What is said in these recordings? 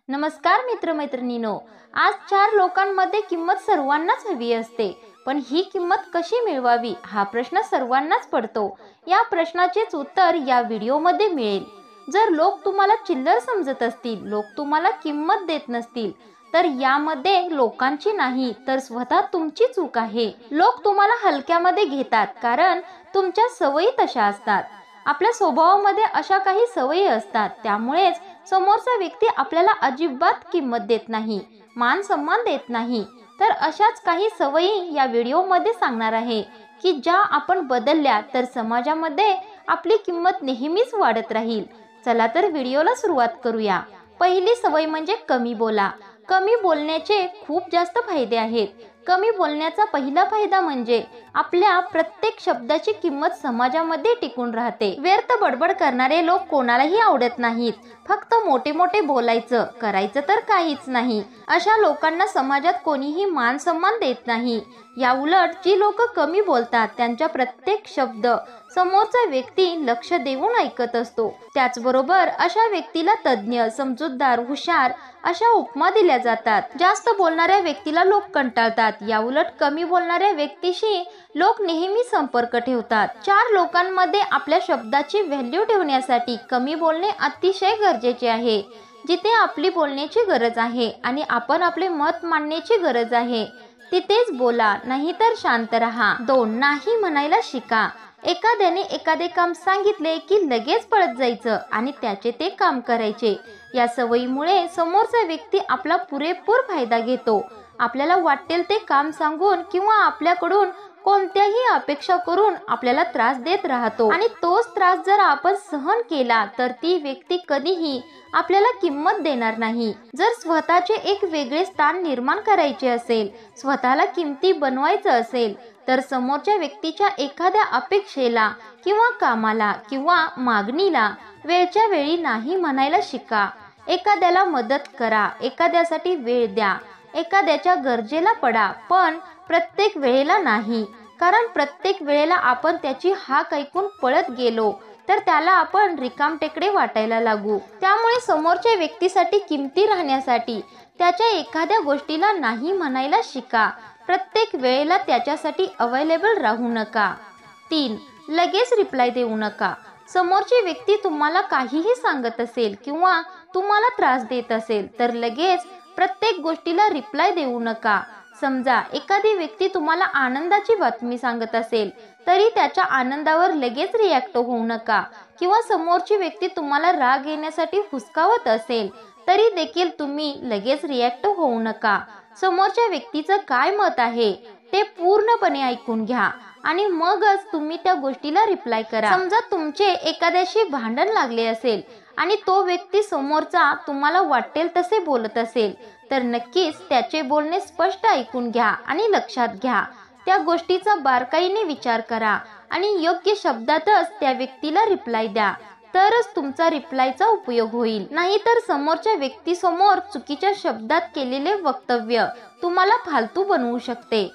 नमस्कार मित्रमैत्रिणींनो, आज 4 लोकांमध्ये किंमत सर्वांनाच हवी असते, पण ही किंमत कशी मिळवावी हा प्रश्न सर्वांनाच पडतो। या प्रश्नाचेच उत्तर या व्हिडिओमध्ये मिळेल। जर लोक तुम्हाला चिल्लर समजत असतील, लोक तुम्हाला किंमत देत नसतील, तर यामध्ये लोकांची नाही तर स्वतः तुमची चूक आहे। लोक तुम्हाला हलक्यामध्ये घेतात कारण तुमच्या सवयी तशा असतात। आपल्या स्वभावामध्ये अशा काही सवयी असतात, त्यामुळेच समोरचा व्यक्ती आपल्याला अजिबात किंमत देत नाही, मान सन्मान देत नाही। तर अशाच काही सवयी या व्हिडिओमध्ये सांगणार आहे की ज्या आपण बदलल्या तर समाजामध्ये आपली किंमत नेहमीच वाढत राहील। चला तर व्हिडिओला सुरुवात करूया। पहिली सवय म्हणजे कमी बोला। कमी बोलण्याचे खूप जास्त फायदे आहेत। कमी बोलण्याचा पहिला फायदा म्हणजे आपल्या प्रत्येक शब्दाची किंमत समाजामध्ये टिकून राहते। व्यर्थ बडबड करणारे लोक कोणालाही आवडत नाहीत। फक्त मोठे मोठे बोलायचं, करायचं तर काहीच नाही। अशा लोकांना समाजात कोणीही मान सन्मान देत नाही। या उलट जी लोक कमी बोलतात त्यांच्या प्रत्येक शब्द समोरचा व्यक्ती लक्ष देऊन ऐकत असतो। त्याचबरोबर अशा व्यक्तीला तज्ञ, समजूतदार, हुशार अशा उपमा दिल्या जातात। जास्त बोलणाऱ्या व्यक्तीला लोक कंटाळतात, या उलट कमी बोलणाऱ्या व्यक्तीशी लोक नेहमी संपर्क ठेवतात। 4 लोकांमध्ये आपल्या शब्दाची व्हॅल्यू ठेवण्यासाठी कमी बोलणे अतिशय गरजेचे आहे। जिथे आपली बोलण्याची गरज आहे आणि आपण आपले मत मांडण्याची गरज आहे तिथेच बोला, नाहीतर शांत रहा। 2. नाही म्हणायला शिका। एखाद्याने एखादे काम सांगितले की लगेच पळत जायचं आणि त्याचे ते काम करायचे। या सवयीमुळे समोरचा व्यक्ती आपला पुरेपूर फायदा घेतो। आपल्याला वाटेल ते काम सांगून किंवा आपल्याकडून कोणत्याही अपेक्षा करून आपल्याला त्रास देत राहतो आणि तोच त्रास जर आपण सहन केला तर ती व्यक्ती कधीही आपल्याला किंमत देणार नाही। जर स्वतःचे एक वेगळे स्थान निर्माण करायचे असेल, स्वतःला किमती बनवायचं असेल, तर समोरच्या व्यक्तीच्या एखाद्या अपेक्षेला किंवा कामाला किंवा मागणीला वेळच्या वेळी नाही म्हणायला शिका। एखाद्याला मदत करा, एखाद्यासाठी वेळ द्या, एखाद्याच्या गरजेला पडा, पण प्रत्येक वेळेला नाही। कारण प्रत्येक वेळेला आपण त्याची हाक ऐकून पळत गेलो तर त्याला आपण रिकामटेकडे वाटायला लागू। त्यामुळे समोरच्या व्यक्तीसाठी किमती राहण्यासाठी त्याच्या एखाद्या गोष्टीला नाही म्हणायला शिका। प्रत्येक वेळेला त्याच्यासाठी अवेलेबल राहू नका। 3. लगेच रिप्लाय देऊ नका। समोरची व्यक्ती तुम्हाला काहीही सांगत असेल किंवा तुम्हाला त्रास देत असेल तर लगेच प्रत्येक गोष्टीला रिप्लाय देऊ नका। समजा एखादी व्यक्ती तुम्हाला आनंदाची बातमी सांगत असेल तरी त्याच्या आनंदावर लगेच रिॲक्ट होऊ नका, किंवा समोरची व्यक्ती तुम्हाला राग येण्यासाठी हुसकावत असेल तरी देखील तुम्ही लगेच रिॲक्ट होऊ नका। समोरच्या व्यक्तीचं काय मत आहे ते पूर्णपणे ऐकून घ्या आणि मगच तुम्ही त्या गोष्टीला रिप्लाय करा। समजा तुमचे एखाद्याशी भांडण लागले असेल आणि तो व्यक्ती समोरचा तुम्हाला वाटेल तसे बोलत असेल तर नक्कीच त्याचे बोलणे स्पष्ट ऐकून घ्या आणि लक्षात घ्या। त्या गोष्टीचा बारकाईने विचार करा आणि योग्य शब्दातच त्या व्यक्तीला रिप्लाय द्या, तरच तुमचा रिप्लायचा उपयोग होईल। नाहीतर समोरच्या व्यक्तीसमोर चुकीच्या शब्दात केलेले वक्तव्य तुम्हाला फालतू बनवू शकते।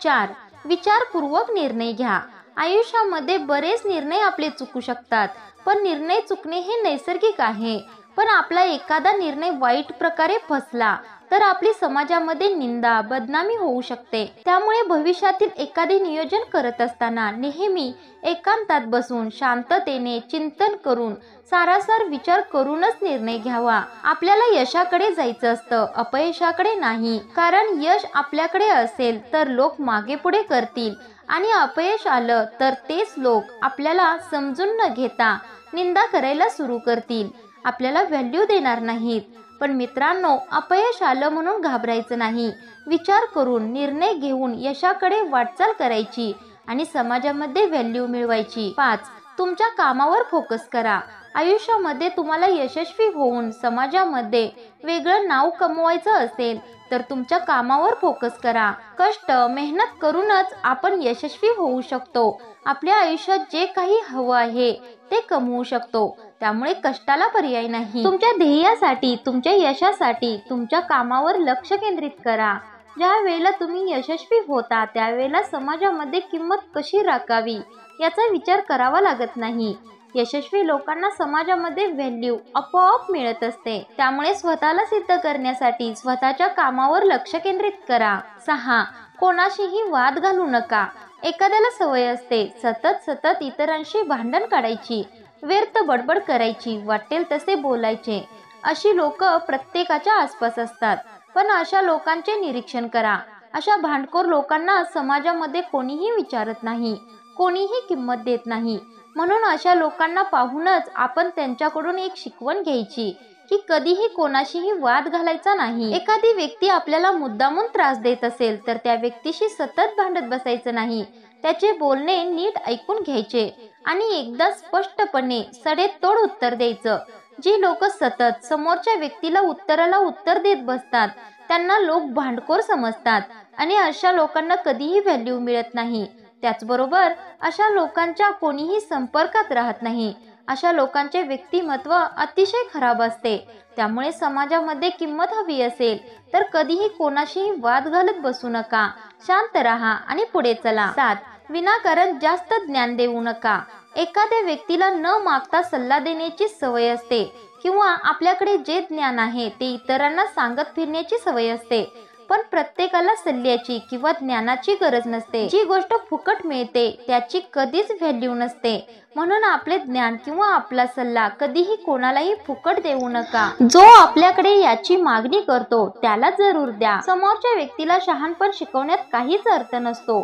4. विचारपूर्वक निर्णय घ्या। आयुष्यामध्ये बरेच निर्णय आपले चुकू शकतात, पण निर्णय चुकणे हे नैसर्गिक आहे। पण आपला एखादा निर्णय वाईट प्रकारे फसला तर आपली समाजामध्ये निंदा, बदनामी होऊ शकते। त्यामुळे भविष्यातील एखादे नियोजन करत असताना नेहमी एकांतात बसून शांततेने चिंतन करून सारासार विचार करूनच निर्णय घ्यावा। आपल्याला यशाकडे जायचं असतं, अपयशाकडे नाही। कारण यश आपल्याकडे असेल तर लोक मागे पुढे करतील आणि अपयश आलं तर तेच लोक आपल्याला समजून न घेता निंदा करायला सुरू करतील, आपल्याला व्हॅल्यू देणार नाहीत। पण मित्रांनो, अपयश आलं म्हणून घाबरायचं नाही। विचार करून निर्णय घेऊन यशाकडे वाटचाल करायची आणि समाजामध्ये व्हॅल्यू मिळवायची। 5. तुमच्या कामावर फोकस करा। आयुष्यामध्ये तुम्हाला यशस्वी होऊन समाजामध्ये वेगळं नाव कमवायचं असेल तर तुमच्या कामावर फोकस करा। कष्ट, मेहनत करूनच आपण यशस्वी होऊ शकतो। आपल्या आयुष्यात जे काही हवं आहे ते कमवू शकतो, त्यामुळे कष्टाला पर्याय नाही। तुमच्या ध्येयासाठी, तुमच्या यशासाठी तुमच्या कामावर लक्ष केंद्रित करा। ज्या वेळेला तुम्ही यशस्वी होता त्यावेळेला समाजामध्ये किंमत कशी राखावी याचा विचार करावा लागत नाही। यशस्वी लोकांना समाजामध्ये व्हॅल्यू आपोआप मिळत असते. त्यामुळे स्वतःला सिद्ध करण्यासाठी स्वतःच्या कामावर लक्ष केंद्रित करा. 6. कोणाशीही वाद घालू नका. एखाद्याला सवय असते सतत इतरांशी भांडण काढायची, व्यर्थ बडबड करायची, वाटेल तसे बोलायचे. अशी लोक प्रत्येकाच्या आसपास असतात. पण अशा लोकांचे निरीक्षण करा. अशा भांडखोर लोकांना समाजामध्ये कोणीही विचारत नाही, कोणीही किंमत देत नाही. म्हणून अशा लोकांना पाहूनच आपण त्यांच्याकडून एक शिकवण घ्यायची की कधीही कोणाशीही वाद घालायचा नाही. एखादी व्यक्ती आपल्याला मुद्दामून त्रास देत असेल तर त्या व्यक्तीशी सतत भांडत बसायचं नाही. त्याचे बोलणे नीट ऐकून घ्यायचे आणि एकदा स्पष्टपणे सडेतोड उत्तर द्यायचं. जी लोक सतत समोरच्या व्यक्तीला उत्तराला उत्तर देत बसतात त्यांना लोक भांडखोर समजतात आणि अशा लोकांना कधीही व्हॅल्यू मिळत नाही. त्याचबरोबर अशा लोकांच्या कोणीही संपर्कात राहत नाही. अशा लोकांचे व्यक्तिमत्व अतिशय खराब असते. त्यामुळे समाजामध्ये किंमत हवी असेल तर कधीही कोणाशीही वाद घालत बसू नका. शांत राहा आणि पुढे चला. 7. विनाकारण जास्त ज्ञान देऊ नका. एखाद्या व्यक्तीला न मागता सल्ला देण्याची सवय असते किंवा आपल्याकडे जे ज्ञान आहे ते इतरांना सांगत फिरण्याची सवय असते. पण प्रत्येकाला सल्ल्याची किंवा ज्ञानाची गरज नसते. जी गोष्ट फुकट मिळते त्याची कधीच व्हॅल्यू नसते. म्हणून आपले ज्ञान किंवा आपला सल्ला कधीही कोणालाही फुकट देऊ नका. जो आपल्याकडे याची मागणी करतो त्याला जरूर द्या. समोरच्या व्यक्तीला शहाणपण शिकवण्यात काहीच अर्थ नसतो.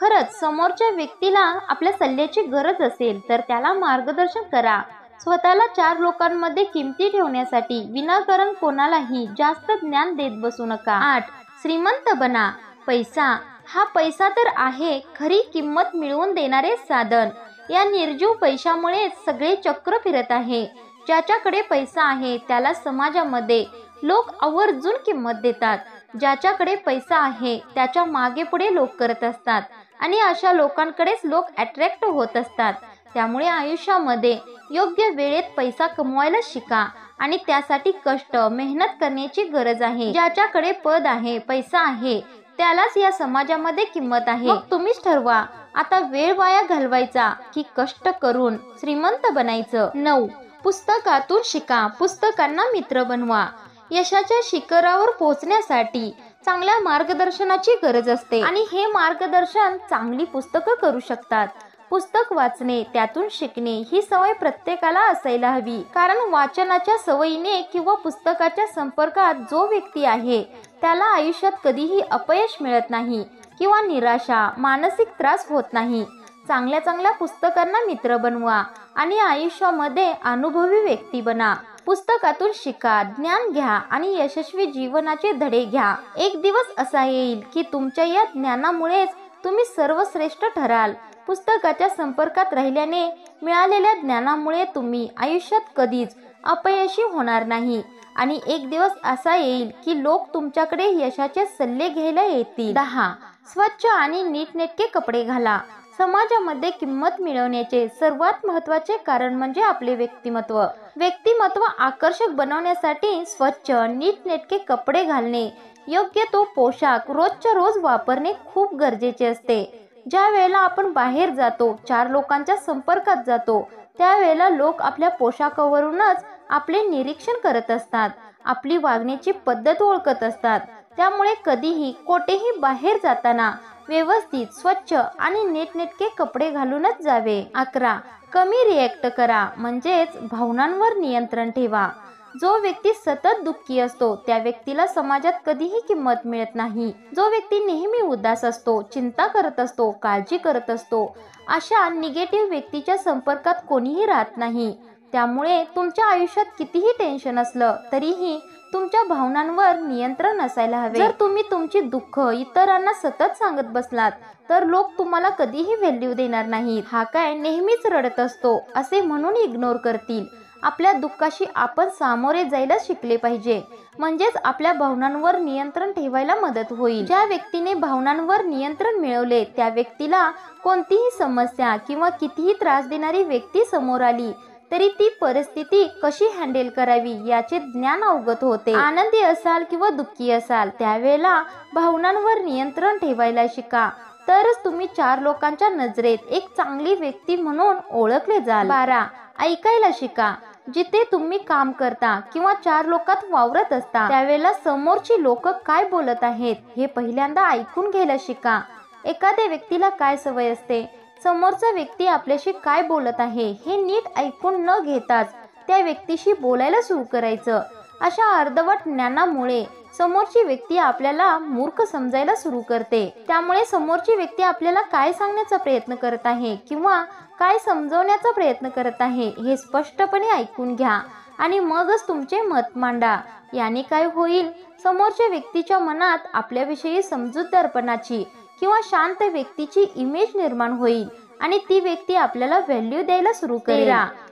खरंच समोरच्या व्यक्तीला आपल्या सल्ल्याची गरज असेल तर त्याला मार्गदर्शन करा. स्वतःला 4 लोकांमध्ये किमती ठेवण्यासाठी विनाकारण कोणालाही जास्त ज्ञान देत बसू नका. 8. श्रीमंत बना. पैसा तर आहे खरी किंमत मिळवून देणारे साधन. या निर्जीव पैशामुळे सगळे चक्र फिरत आहे. ज्याच्याकडे पैसा आहे त्याला समाजामध्ये लोक आवर्जून किंमत देतात. ज्याच्याकडे पैसा आहे त्याच्या मागे पुढे लोक करत असतात आणि अशा लोकांकडेच लोक अट्रॅक्ट होत असतात. त्यामुळे आयुष्यामध्ये योग्य वेळेत पैसा कमवायला शिका आणि त्यासाठी कष्ट मेहनत करण्याची गरज आहे. ज्याच्याकडे पद आहे, पैसा आहे त्यालाच या समाजामध्ये किंमत आहे. मग तुम्हीच ठरवा आता वेळ वाया घालवायचा की कष्ट करून श्रीमंत बनायचं. 9. पुस्तकातून शिका. पुस्तकांना मित्र बनवा. यशाच्या शिखरावर पोहोचण्यासाठी चांगल्या मार्गदर्शनाची गरज असते आणि हे मार्गदर्शन चांगली पुस्तकं करू शकतात. पुस्तक वाचणे, त्यातून शिकणे ही सवय प्रत्येकाला असायला हवी. कारण वाचनाच्या सवयीने किंवा पुस्तकाच्या संपर्कात जो व्यक्ती आहे त्याला आयुष्यात कधीही अपयश मिळत नाही किंवा निराशा, मानसिक त्रास होत नाही. चांगल्या पुस्तकांना मित्र बनवा आणि आयुष्यामध्ये अनुभवी व्यक्ती बना. पुस्तकातून शिका, ज्ञान घ्या आणि यशस्वी जीवनाचे धडे घ्या. एक दिवस असा येईल की तुमच्या या ज्ञानामुळेच तुम्ही सर्वश्रेष्ठ ठराल. पुस्तकाच्या संपर्कात राहिल्याने मिळालेल्या ज्ञानामुळे तुम्ही आयुष्यात कधीच अपयशी होणार नाही आणि एक दिवस असा येईल की लोक तुमच्याकडे यशाचे सल्ले घ्यायला येतील. 10. स्वच्छ आणि नीटनेटके कपडे घाला. समाजामध्ये किंमत मिळवण्याचे सर्वात महत्त्वाचे कारण म्हणजे आपले व्यक्तिमत्व. व्यक्तिमत्व आकर्षक बनवण्यासाठी स्वच्छ नीटनेटके कपडे घालणे, योग्य तो पोशाख रोजच्या रोज वापरणे खूप गरजेचे असते. ज्या वेळेला आपण बाहेर जातो, 4 लोकांच्या संपर्कात जातो, त्यावेळेला लोक आपल्या पोशाखावरूनच आपले निरीक्षण करत असतात, आपली वागण्याची पद्धत ओळखत असतात. त्यामुळे कधीही कोठेही बाहेर जाताना व्यवस्थित, स्वच्छ आणि नीटनेटके कपडे घालूनच जावे. 11. कमी रिॲक्ट करा, म्हणजेच भावनांवर नियंत्रण ठेवा. जो व्यक्ती सतत दुःखी असतो त्या व्यक्तीला समाजात कधीही किंमत मिळत नाही. जो व्यक्ती नेहमी उदास असतो, चिंता करत असतो, काळजी करत असतो, अशा निगेटिव्ह व्यक्तीच्या संपर्कात कोणीही राहत नाही. त्यामुळे तुमच्या आयुष्यात कितीही टेन्शन असलं तरीही तुमच्या भावनांवर नियंत्रण असायला हवे. जर तुम्ही तुमची दुःख इतरांना सतत सांगत बसलात तर लोक तुम्हाला कधीही व्हॅल्यू देणार नाहीत. हा काय नेहमीच रडत असतो असे म्हणून इग्नोर करतील. आपल्या दुःखाशी आपण सामोरे जायला शिकले पाहिजे, म्हणजेच आपल्या भावनांवर नियंत्रण ठेवायला मदत होईल. ज्या व्यक्तीने भावनांवर नियंत्रण मिळवले त्या व्यक्तीला कोणतीही समस्या किंवा कितीही त्रास देणारी व्यक्ती समोर आली तरी ती परिस्थिती कशी हँडल करावी याचे ज्ञान अवगत होते. आनंदी असाल किंवा दुःखी असाल त्यावेळेला भावनांवर नियंत्रण ठेवायला शिका, तरच तुम्ही 4 लोकांच्या नजरेत एक चांगली व्यक्ती म्हणून ओळखले जाल. 12. ऐकायला शिका. जिथे तुम्ही काम करता किंवा चार लोकात वावरत असता त्यावेळेला समोरची लोक काय बोलत आहेत हे पहिल्यांदा ऐकून घ्यायला शिका. एखाद्या व्यक्तीला काय सवय असते, समोरचा व्यक्ती आपल्याशी काय बोलत आहे हे नीट ऐकून न घेताच त्या व्यक्तीशी बोलायला सुरू करायचं. अशा अर्धवट ज्ञानामुळे समोरची व्यक्ती आपल्याला मूर्ख समजायला सुरू करते. त्यामुळे समोरची व्यक्ती आपल्याला काय सांगण्याचा प्रयत्न करत आहे किंवा काय समजवण्याचा प्रयत्न करत आहे हे स्पष्टपणे ऐकून घ्या आणि मगच तुमचे मत मांडा. याने काय होईल, समोरच्या व्यक्तीच्या मनात आपल्याविषयी समजूतदारपणाची किंवा शांत व्यक्तीची इमेज निर्माण होईल आणि ती व्यक्ती आपल्याला व्हॅल्यू द्यायला सुरू करेल.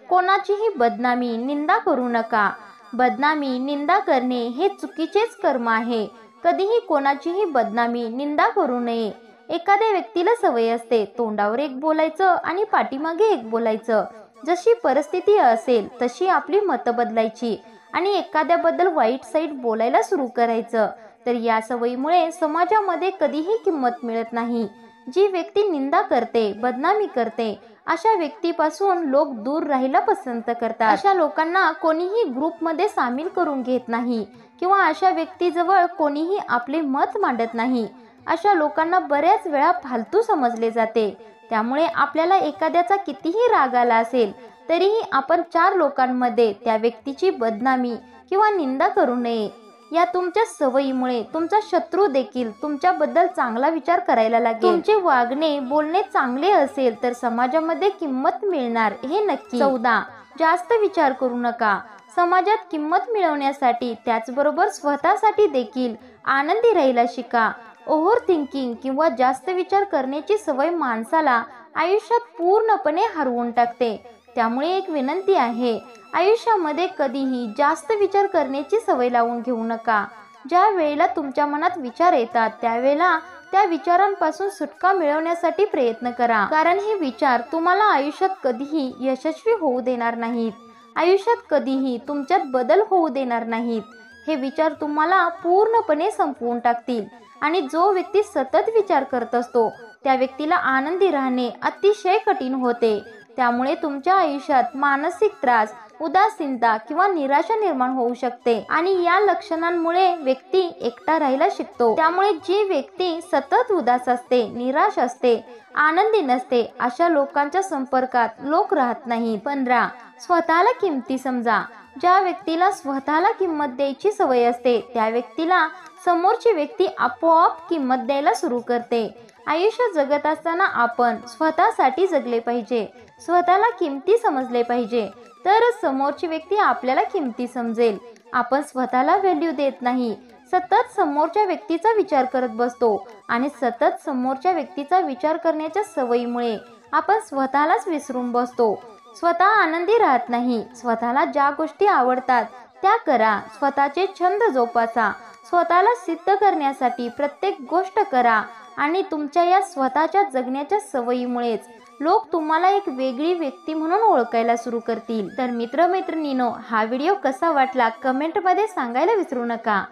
कोणाचीही बदनामी, निंदा करू नका. बदनामी, निंदा करणे हे चुकीचेच कर्म आहे. कधीही कोणाचीही बदनामी, निंदा करू नये. एखाद्या व्यक्तीला सवय असते तोंडावर एक बोलायचं आणि पाठीमागे एक बोलायचं. जशी परिस्थिती असेल तशी आपली मतं बदलायची आणि एखाद्याबद्दल वाईट साईट बोलायला सुरू करायचं. तर या सवयीमुळे समाजामध्ये कधीही किंमत मिळत नाही. जी व्यक्ती निंदा करते, बदनामी करते अशा व्यक्तीपासून लोक दूर राहायला पसंत करतात. अशा लोकांना कोणीही ग्रुपमध्ये सामील करून घेत नाही किंवा अशा व्यक्तीजवळ कोणीही आपले मत मांडत नाही. अशा लोकांना बऱ्याच वेळा फालतू समजले जाते. त्यामुळे आपल्याला एखाद्याचा कितीही राग आला असेल तरीही आपण चार लोकांमध्ये त्या व्यक्तीची बदनामी किंवा निंदा करू नये. या तुमच्या सवयीमुळे तुमचा शत्रू देखील तुमच्याबद्दल चांगला विचार करायला लागेल. तुमचे वागणे, बोलणे चांगले असेल तर समाजामध्ये किंमत मिळणार हे नक्की. 14. जास्त विचार करू नका. समाजात किंमत मिळवण्यासाठी त्याचबरोबर स्वतःसाठी देखील आनंदी राहायला शिका. ओव्हर थिंकिंग किंवा जास्त विचार करण्याची सवय माणसाला आयुष्यात पूर्णपणे हरवून टाकते. त्यामुळे एक विनंती आहे, आयुष्यामध्ये कधीही जास्त विचार करण्याची सवय लावून घेऊ नका. ज्या वेळेला तुमच्या मनात विचार येतात त्यावेळेला त्या विचारांपासून सुटका मिळवण्यासाठी प्रयत्न करा. कारण हे विचार तुम्हाला आयुष्यात कधीही यशस्वी होऊ देणार नाहीत. आयुष्यात कधीही तुमच्यात बदल होऊ देणार नाहीत. हे विचार तुम्हाला पूर्णपणे संपवून टाकतील आणि जो व्यक्ती सतत विचार करत असतो त्या व्यक्तीला आनंदी राहणे अतिशय कठीण होते. त्यामुळे तुमच्या आयुष्यात मानसिक त्रास, उदासीनता किंवा निराशा निर्माण होऊ शकते आणि या लक्षणांमुळे व्यक्ती एकटा राहायला शिकतो. त्यामुळे जी व्यक्ती सतत उदास असते, निराश असते, आनंदी नसते अशा लोकांच्या संपर्कात लोक राहत नाहीत. 15. स्वतःला किमती समजा. ज्या व्यक्तीला स्वतःला किंमत द्यायची सवय असते त्या व्यक्तीला समोरची व्यक्ती आपोआप किंमत द्यायला सुरू करते. आयुष्य जगत असताना आपण स्वतःसाठी जगले पाहिजे, स्वतःला किमती समजले पाहिजे, तरच समोरची व्यक्ती आपल्याला किमती समजेल. आपण स्वतःला व्हॅल्यू देत नाही, सतत समोरच्या व्यक्तीचा विचार करत बसतो आणि सतत समोरच्या व्यक्तीचा विचार करण्याच्या सवयीमुळे आपण स्वतःलाच विसरून बसतो. स्वतः आनंदी राहत नाही. स्वतःला ज्या गोष्टी आवडतात त्या करा. स्वतःचे छंद जोपासा. स्वतःला सिद्ध करण्यासाठी प्रत्येक गोष्ट करा आणि तुमच्या या स्वतःच्या जगण्याच्या सवयीमुळेच लोक तुम्हाला एक वेगळी व्यक्ती म्हणून ओळखायला सुरू करतील. तर मित्र-मैत्रिणींनो, हा व्हिडिओ कसा वाटला कमेंटमध्ये सांगायला विसरू नका.